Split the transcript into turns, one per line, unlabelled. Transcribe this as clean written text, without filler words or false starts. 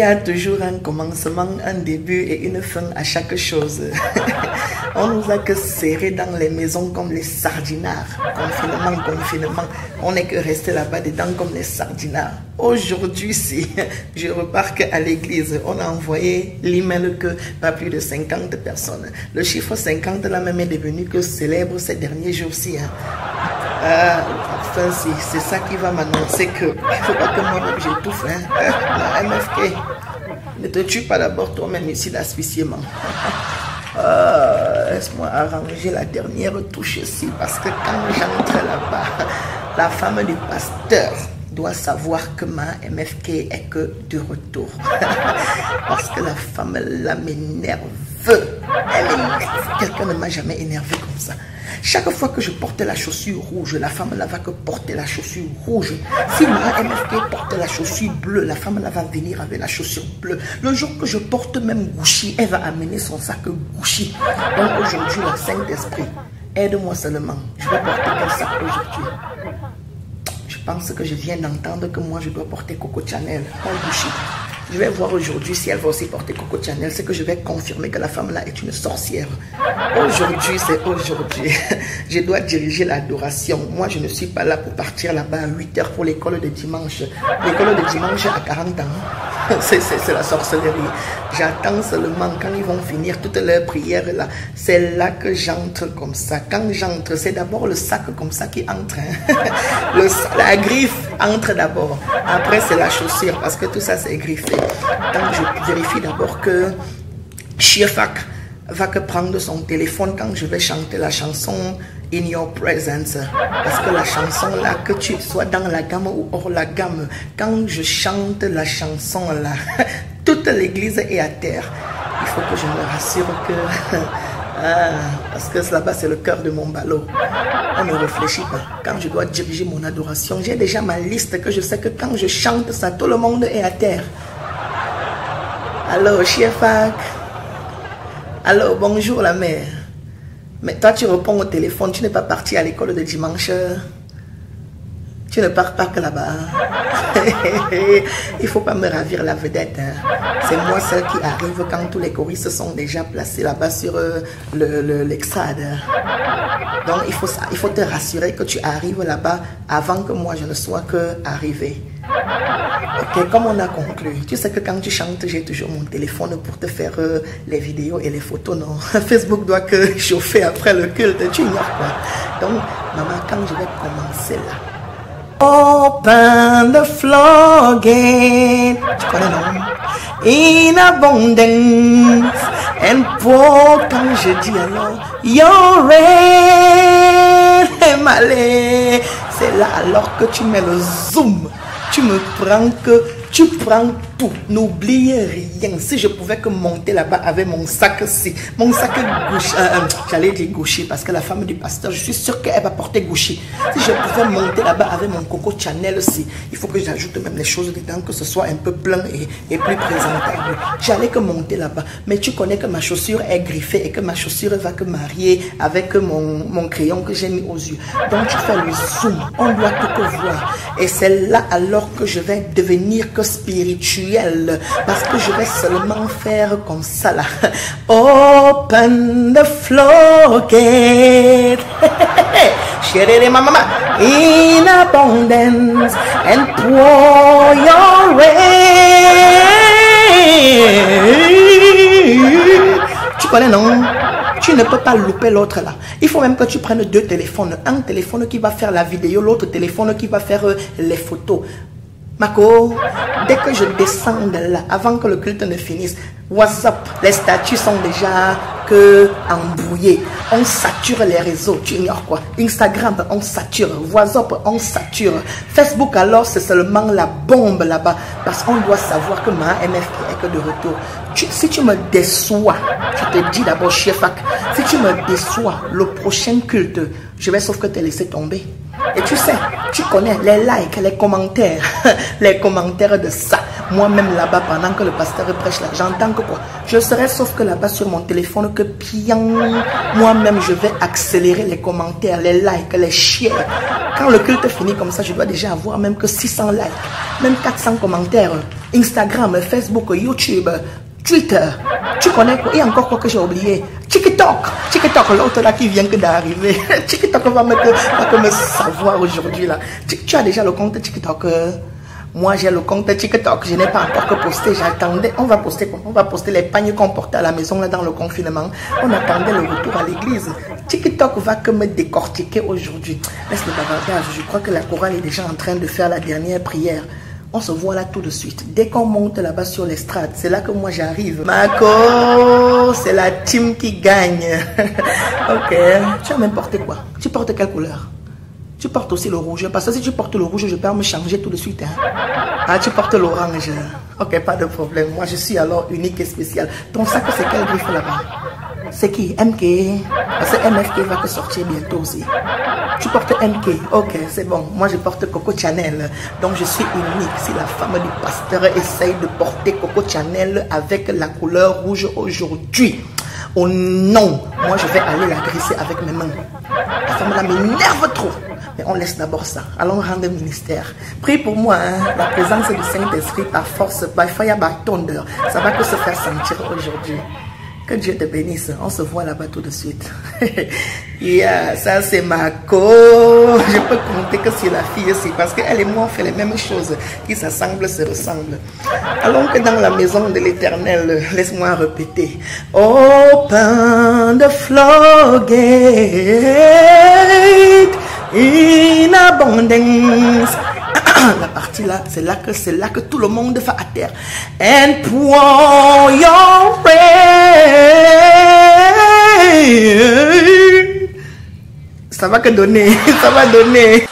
y a toujours un commencement, un début et une fin à chaque chose. On nous a que serrés dans les maisons comme les sardinards. Confinement. On n'est que resté là-bas dedans comme les sardinards. Aujourd'hui, si je remarque à l'église, on a envoyé l'email que pas plus de 50 personnes. Le chiffre 50 là même est devenu que célèbre ces derniers jours-ci. Enfin, si c'est ça qui va m'annoncer que il ne faut pas que moi-même j'étouffe. La MFK, ne te tue pas d'abord toi-même ici d'asphyxiement. Laisse-moi arranger la dernière touche ici parce que quand j'entre là-bas, la femme du pasteur doit savoir que ma MFK est que de retour. Parce que la femme là m'énerve. Elle m'énerve. Quelqu'un ne m'a jamais énervé comme ça. Chaque fois que je portais la chaussure rouge, la femme là va que porter la chaussure rouge. Si ma MFK porte la chaussure bleue, la femme là va venir avec la chaussure bleue. Le jour que je porte même Gucci, elle va amener son sac Gucci. Donc aujourd'hui, le Saint-Esprit, aide-moi seulement. Je vais porter quel sac aujourd'hui? Je pense que je viens d'entendre que moi je dois porter Coco Chanel, pas Gucci. Je vais voir aujourd'hui si elle va aussi porter Coco Chanel. C'est que je vais confirmer que la femme là est une sorcière. Aujourd'hui, c'est aujourd'hui. Je dois diriger l'adoration. Moi, je ne suis pas là pour partir là-bas à 8 h pour l'école de dimanche. L'école de dimanche à 40 ans. C'est la sorcellerie. J'attends seulement quand ils vont finir toutes leurs prières là. C'est là que j'entre comme ça. Quand j'entre, c'est d'abord le sac comme ça qui entre. La griffe entre d'abord. Après, c'est la chaussure parce que tout ça, c'est griffé. Donc, je vérifie d'abord que Chiefak va que prendre son téléphone quand je vais chanter la chanson In Your Presence. Parce que la chanson là, que tu sois dans la gamme ou hors la gamme, quand je chante la chanson là, toute l'église est à terre. Il faut que je me rassure que... parce que là-bas, c'est le cœur de mon ballot. On ne réfléchit pas. Quand je dois diriger mon adoration, j'ai déjà ma liste que je sais que quand je chante ça, tout le monde est à terre. Allô, Chiefak. Allô, bonjour la mère. Mais toi, tu réponds au téléphone, tu n'es pas parti à l'école de dimanche. Tu ne pars pas que là-bas. Il ne faut pas me ravir la vedette. C'est moi celle qui arrive quand tous les choristes sont déjà placés là-bas sur l'extrade. Donc il faut te rassurer que tu arrives là-bas avant que moi je ne sois que arrivé. Ok, comme on a conclu, tu sais que quand tu chantes, j'ai toujours mon téléphone pour te faire les vidéos et les photos, non? Facebook doit que chauffer après le culte, tu ignores quoi. Donc, maman, quand je vais commencer là, open the floodgate, tu connais non? In abundance, and pour quand je dis alors, your rain, malé, c'est là alors que tu mets le zoom. Tu me prends que tu prends tout, n'oublie rien. Si je pouvais que monter là-bas avec mon sac-ci, mon sac gauche, j'allais dire gaucher parce que la femme du pasteur, je suis sûre qu'elle va porter gaucher. Si je pouvais monter là-bas avec mon Coco Chanel-ci, il faut que j'ajoute même les choses dedans, que ce soit un peu plein et plus présentable. J'allais que monter là-bas, mais tu connais que ma chaussure est griffée et que ma chaussure va que marier avec mon crayon que j'ai mis aux yeux. Donc tu fais le zoom, on doit tout que voir. Et c'est là alors que je vais devenir que spirituel parce que je vais seulement faire comme ça là. Open the floodgate, chérie maman, in abundance and pour your rain. Tu connais non? Tu ne peux pas louper l'autre là. Il faut même que tu prennes deux téléphones. Un téléphone qui va faire la vidéo, l'autre téléphone qui va faire les photos. Marco, dès que je descends de là, avant que le culte ne finisse, WhatsApp, les statuts sont déjà embrouillés. On sature les réseaux, tu ignores quoi. Instagram, on sature. WhatsApp, on sature. Facebook, alors, c'est seulement la bombe là-bas. Parce qu'on doit savoir que ma MFK est que de retour. Si tu me déçois, je te dis d'abord, Chiefak, si tu me déçois, le prochain culte, je vais sauf que te laisser tomber. Et tu sais, tu connais les likes, les commentaires de ça. Moi-même là-bas, pendant que le pasteur prêche là, j'entends que quoi? Je serai sauf que là-bas sur mon téléphone que bien, moi-même je vais accélérer les commentaires, les likes, les shares. Quand le culte finit comme ça, je dois déjà avoir même que 600 likes, même 400 commentaires. Instagram, Facebook, YouTube, Twitter, tu connais quoi? Et encore quoi que j'ai oublié? TikTok, l'autre là qui vient que d'arriver. TikTok va me savoir aujourd'hui là. Tu as déjà le compte TikTok? Moi j'ai le compte TikTok, je n'ai pas encore que posté, j'attendais. On va poster quoi? On va poster les pagnes qu'on portait à la maison là dans le confinement. On attendait le retour à l'église. TikTok va que me décortiquer aujourd'hui. Laisse le bavardage, je crois que la chorale est déjà en train de faire la dernière prière. On se voit là tout de suite. Dès qu'on monte là-bas sur l'estrade, c'est là que moi j'arrive. Marco, c'est la team qui gagne. Ok. Tu as même porté quoi? Tu portes quelle couleur? Tu portes aussi le rouge. Parce que si tu portes le rouge, je peux me changer tout de suite. Hein? Ah, tu portes l'orange. Ok, pas de problème. Moi, je suis alors unique et spécial. Ton sac, c'est quel griffe là-bas? C'est qui? MK? Parce que MFK va te sortir bientôt aussi. Tu portes MK, ok, c'est bon. Moi, je porte Coco Chanel. Donc, je suis unique. Si la femme du pasteur essaye de porter Coco Chanel avec la couleur rouge aujourd'hui, oh non, moi, je vais aller la grisser avec mes mains. La femme là m'énerve trop. Mais on laisse d'abord ça. Allons rendre ministère. Prie pour moi, hein. La présence du Saint-Esprit par force, by fire, by thunder. Ça va que se faire sentir aujourd'hui. Que Dieu te bénisse. On se voit là-bas tout de suite. Yeah, ça c'est Marco. Je peux compter que c'est la fille aussi parce qu'elle et moi on fait les mêmes choses qui s'assemblent, se ressemblent. Allons que dans la maison de l'Éternel, laisse-moi répéter. Open the floodgate in abundance. La partie là, c'est là que tout le monde va à terre. And pour your rain. Ça va que donner, ça va donner.